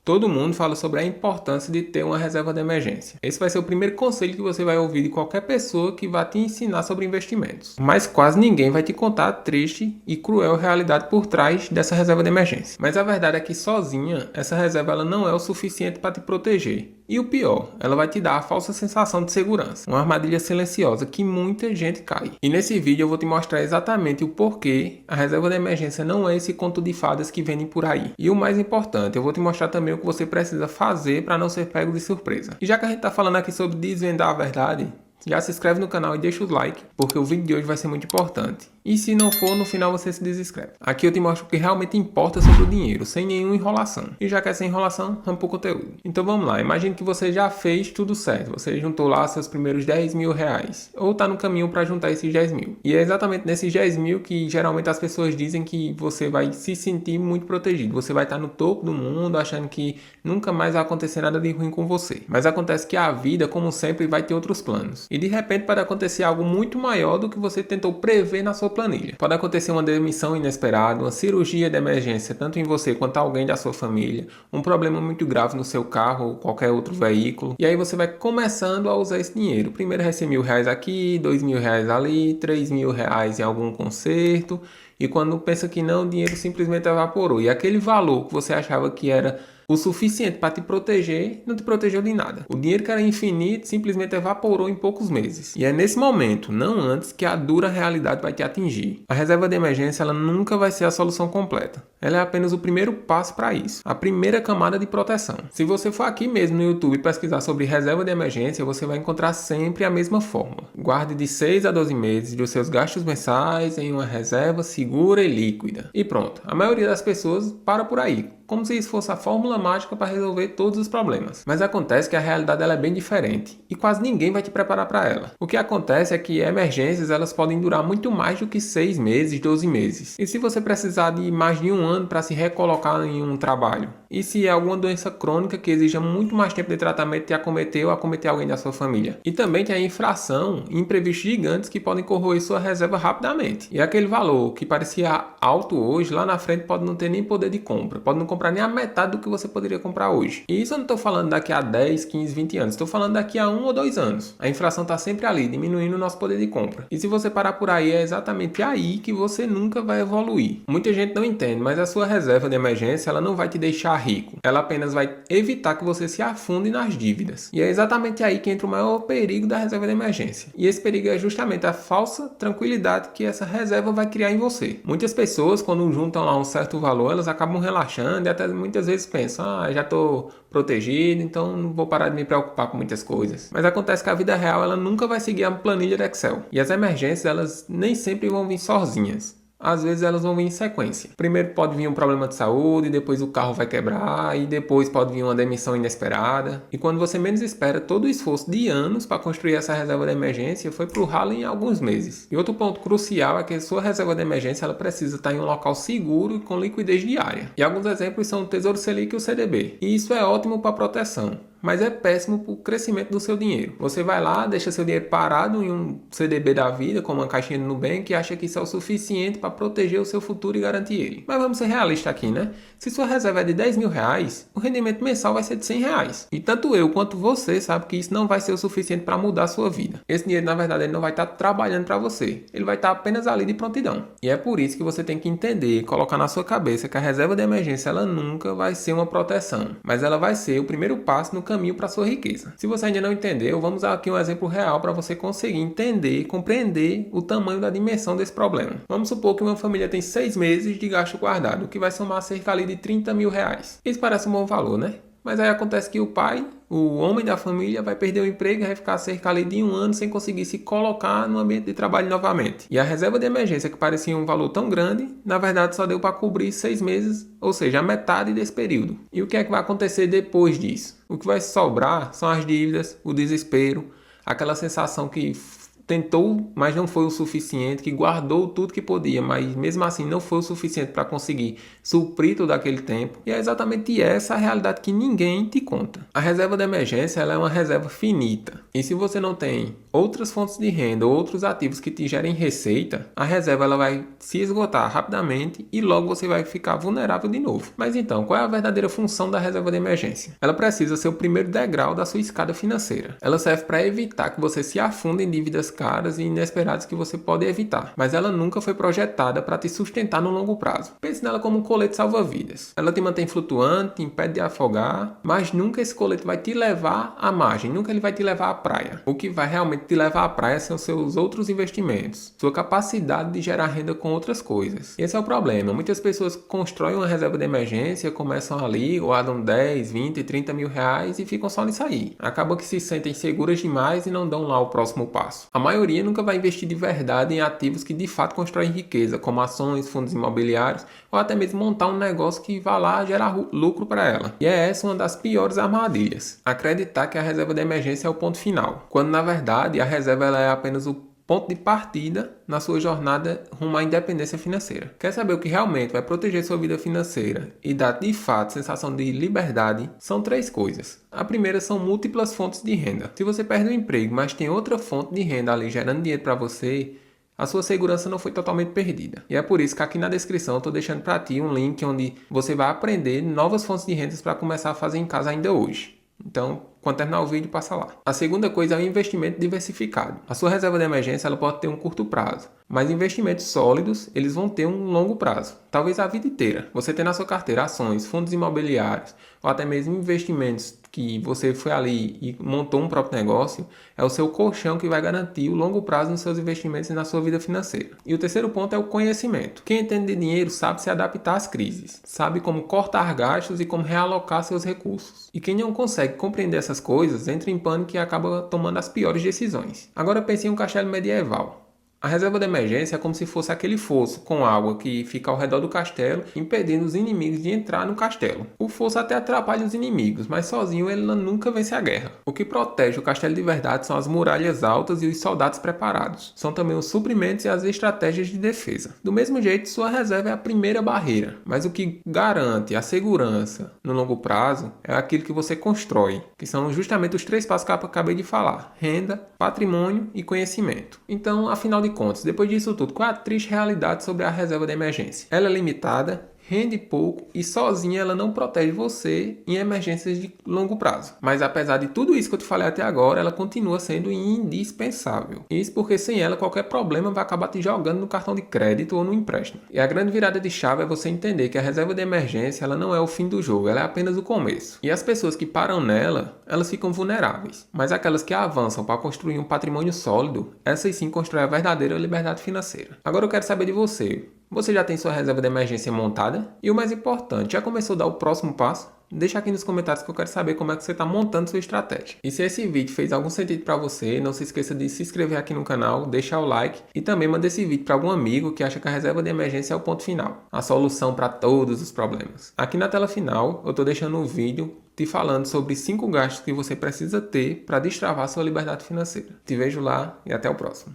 Todo mundo fala sobre a importância de ter uma reserva de emergência. Esse vai ser o primeiro conselho que você vai ouvir de qualquer pessoa que vai te ensinar sobre investimentos. Mas quase ninguém vai te contar a triste e cruel realidade por trás dessa reserva de emergência. Mas a verdade é que sozinha, essa reserva ela não é o suficiente para te proteger. E o pior, ela vai te dar a falsa sensação de segurança, uma armadilha silenciosa que muita gente cai. E nesse vídeo eu vou te mostrar exatamente o porquê a reserva de emergência não é esse conto de fadas que vendem por aí. E o mais importante, eu vou te mostrar também o que você precisa fazer para não ser pego de surpresa. E já que a gente está falando aqui sobre desvendar a verdade, já se inscreve no canal e deixa o like, porque o vídeo de hoje vai ser muito importante. E se não for, no final você se desinscreve. Aqui eu te mostro o que realmente importa sobre o dinheiro, sem nenhuma enrolação. E já que é sem enrolação, vamos pro conteúdo. Então vamos lá, imagine que você já fez tudo certo. Você juntou lá seus primeiros 10 mil reais. Ou está no caminho para juntar esses 10 mil. E é exatamente nesses 10 mil que geralmente as pessoas dizem que você vai se sentir muito protegido. Você vai estar no topo do mundo, achando que nunca mais vai acontecer nada de ruim com você. Mas acontece que a vida, como sempre, vai ter outros planos. E de repente pode acontecer algo muito maior do que você tentou prever na sua planilha. Pode acontecer uma demissão inesperada, uma cirurgia de emergência, tanto em você quanto alguém da sua família, um problema muito grave no seu carro ou qualquer outro veículo. E aí você vai começando a usar esse dinheiro. Primeiro vai ser R$ 1.000 aqui, R$ 2.000 ali, R$ 3.000 em algum concerto. E quando pensa que não, o dinheiro simplesmente evaporou. E aquele valor que você achava que era o suficiente para te proteger, não te protegeu de nada. O dinheiro que era infinito simplesmente evaporou em poucos meses. E é nesse momento, não antes, que a dura realidade vai te atingir. A reserva de emergência ela nunca vai ser a solução completa. Ela é apenas o primeiro passo para isso. A primeira camada de proteção. Se você for aqui mesmo no YouTube pesquisar sobre reserva de emergência, você vai encontrar sempre a mesma fórmula. Guarde de 6 a 12 meses dos seus gastos mensais em uma reserva segura e líquida. E pronto. A maioria das pessoas para por aí, como se isso fosse a fórmula mágica para resolver todos os problemas. Mas acontece que a realidade ela é bem diferente e quase ninguém vai te preparar para ela. O que acontece é que emergências elas podem durar muito mais do que 6 meses, 12 meses. E se você precisar de mais de um ano para se recolocar em um trabalho? E se é alguma doença crônica que exija muito mais tempo de tratamento te acometer ou acometer alguém da sua família? E também tem a inflação e imprevistos gigantes que podem corroer sua reserva rapidamente. E aquele valor que parecia alto hoje, lá na frente pode não ter nem poder de compra. Pode não comprar nem a metade do que você poderia comprar hoje. E isso eu não estou falando daqui a 10, 15, 20 anos. Estou falando daqui a 1 ou 2 anos. A inflação está sempre ali, diminuindo o nosso poder de compra. E se você parar por aí, é exatamente aí que você nunca vai evoluir. Muita gente não entende, mas a sua reserva de emergência ela não vai te deixar rico. Ela apenas vai evitar que você se afunde nas dívidas. E é exatamente aí que entra o maior perigo da reserva de emergência. E esse perigo é justamente a falsa tranquilidade que essa reserva vai criar em você. Muitas pessoas, quando juntam lá um certo valor, elas acabam relaxando e até muitas vezes pensam, já estou protegido, então não vou parar de me preocupar com muitas coisas. Mas acontece que a vida real ela nunca vai seguir a planilha do Excel. E as emergências elas nem sempre vão vir sozinhas. Às vezes elas vão vir em sequência. Primeiro pode vir um problema de saúde, depois o carro vai quebrar e depois pode vir uma demissão inesperada. E quando você menos espera, todo o esforço de anos para construir essa reserva de emergência foi pro ralo em alguns meses. E outro ponto crucial é que a sua reserva de emergência ela precisa estar em um local seguro e com liquidez diária. E alguns exemplos são o Tesouro Selic e o CDB. E isso é ótimo para proteção, mas é péssimo para o crescimento do seu dinheiro. Você vai lá, deixa seu dinheiro parado em um CDB da vida, como uma caixinha do Nubank, e acha que isso é o suficiente para proteger o seu futuro e garantir ele. Mas vamos ser realistas aqui, né? Se sua reserva é de R$ 10.000, o rendimento mensal vai ser de R$ 100. E tanto eu quanto você sabe que isso não vai ser o suficiente para mudar a sua vida. Esse dinheiro, na verdade, ele não vai estar trabalhando para você. Ele vai estar apenas ali de prontidão. E é por isso que você tem que entender e colocar na sua cabeça que a reserva de emergência ela nunca vai ser uma proteção, mas ela vai ser o primeiro passo no caminho para sua riqueza. Se você ainda não entendeu, vamos dar aqui um exemplo real para você conseguir entender e compreender o tamanho da dimensão desse problema. Vamos supor que uma família tem 6 meses de gasto guardado, o que vai somar cerca ali de R$ 30.000. Isso parece um bom valor, né? Mas aí acontece que o pai, o homem da família, vai perder o emprego e vai ficar cerca ali de um ano sem conseguir se colocar no ambiente de trabalho novamente. E a reserva de emergência, que parecia um valor tão grande, na verdade só deu para cobrir 6 meses, ou seja, a metade desse período. E o que é que vai acontecer depois disso? O que vai sobrar são as dívidas, o desespero, aquela sensação que tentou, mas não foi o suficiente, que guardou tudo que podia, mas mesmo assim não foi o suficiente para conseguir suprir todo aquele tempo. E é exatamente essa a realidade que ninguém te conta. A reserva de emergência ela é uma reserva finita. E se você não tem outras fontes de renda ou outros ativos que te gerem receita, a reserva ela vai se esgotar rapidamente e logo você vai ficar vulnerável de novo. Mas então, qual é a verdadeira função da reserva de emergência? Ela precisa ser o primeiro degrau da sua escada financeira. Ela serve para evitar que você se afunde em dívidas caras e inesperadas que você pode evitar, mas ela nunca foi projetada para te sustentar no longo prazo. Pense nela como um colete salva-vidas. Ela te mantém flutuante, impede de afogar, mas nunca esse colete vai te levar à margem, nunca ele vai te levar à praia. O que vai realmente te levar à praia são seus outros investimentos, sua capacidade de gerar renda com outras coisas. Esse é o problema. Muitas pessoas constroem uma reserva de emergência, começam ali, guardam 10, 20, 30 mil reais e ficam só nisso aí. Acabam que se sentem seguras demais e não dão lá o próximo passo. A maioria nunca vai investir de verdade em ativos que de fato constroem riqueza, como ações, fundos imobiliários ou até mesmo montar um negócio que vá lá gerar lucro para ela. E é essa uma das piores armadilhas. Acreditar que a reserva de emergência é o ponto final, quando na verdade a reserva ela é apenas o ponto de partida na sua jornada rumo à independência financeira. Quer saber o que realmente vai proteger sua vida financeira e dar de fato sensação de liberdade? São 3 coisas. A primeira são múltiplas fontes de renda. Se você perde o emprego, mas tem outra fonte de renda ali gerando dinheiro para você, a sua segurança não foi totalmente perdida. E é por isso que aqui na descrição eu estou deixando para ti um link onde você vai aprender novas fontes de rendas para começar a fazer em casa ainda hoje. Então, quando terminar o vídeo, passa lá. A segunda coisa é o investimento diversificado. A sua reserva de emergência ela pode ter um curto prazo, mas investimentos sólidos, eles vão ter um longo prazo. Talvez a vida inteira. Você tem na sua carteira ações, fundos imobiliários, ou até mesmo investimentos que você foi ali e montou um próprio negócio, é o seu colchão que vai garantir o longo prazo nos seus investimentos e na sua vida financeira. E o terceiro ponto é o conhecimento. Quem entende de dinheiro sabe se adaptar às crises, sabe como cortar gastos e como realocar seus recursos. E quem não consegue compreender essas coisas, entra em pânico e acaba tomando as piores decisões. Agora pense em um castelo medieval. A reserva de emergência é como se fosse aquele fosso com água que fica ao redor do castelo, impedindo os inimigos de entrar no castelo. O fosso até atrapalha os inimigos, mas sozinho ele nunca vence a guerra. O que protege o castelo de verdade são as muralhas altas e os soldados preparados. São também os suprimentos e as estratégias de defesa. Do mesmo jeito, sua reserva é a primeira barreira, mas o que garante a segurança no longo prazo é aquilo que você constrói, que são justamente os 3 passos que eu acabei de falar: renda, patrimônio e conhecimento. Então, afinal de contas, depois disso tudo, qual é a triste realidade sobre a reserva de emergência? Ela é limitada, rende pouco e sozinha ela não protege você em emergências de longo prazo. Mas apesar de tudo isso que eu te falei até agora, ela continua sendo indispensável. Isso porque sem ela qualquer problema vai acabar te jogando no cartão de crédito ou no empréstimo. E a grande virada de chave é você entender que a reserva de emergência ela não é o fim do jogo, ela é apenas o começo. E as pessoas que param nela, elas ficam vulneráveis. Mas aquelas que avançam para construir um patrimônio sólido, essas sim constroem a verdadeira liberdade financeira. Agora eu quero saber de você. Você já tem sua reserva de emergência montada? E o mais importante, já começou a dar o próximo passo? Deixa aqui nos comentários que eu quero saber como é que você está montando sua estratégia. E se esse vídeo fez algum sentido para você, não se esqueça de se inscrever aqui no canal, deixar o like e também manda esse vídeo para algum amigo que acha que a reserva de emergência é o ponto final, a solução para todos os problemas. Aqui na tela final eu estou deixando um vídeo te falando sobre 5 gastos que você precisa ter para destravar sua liberdade financeira. Te vejo lá e até o próximo.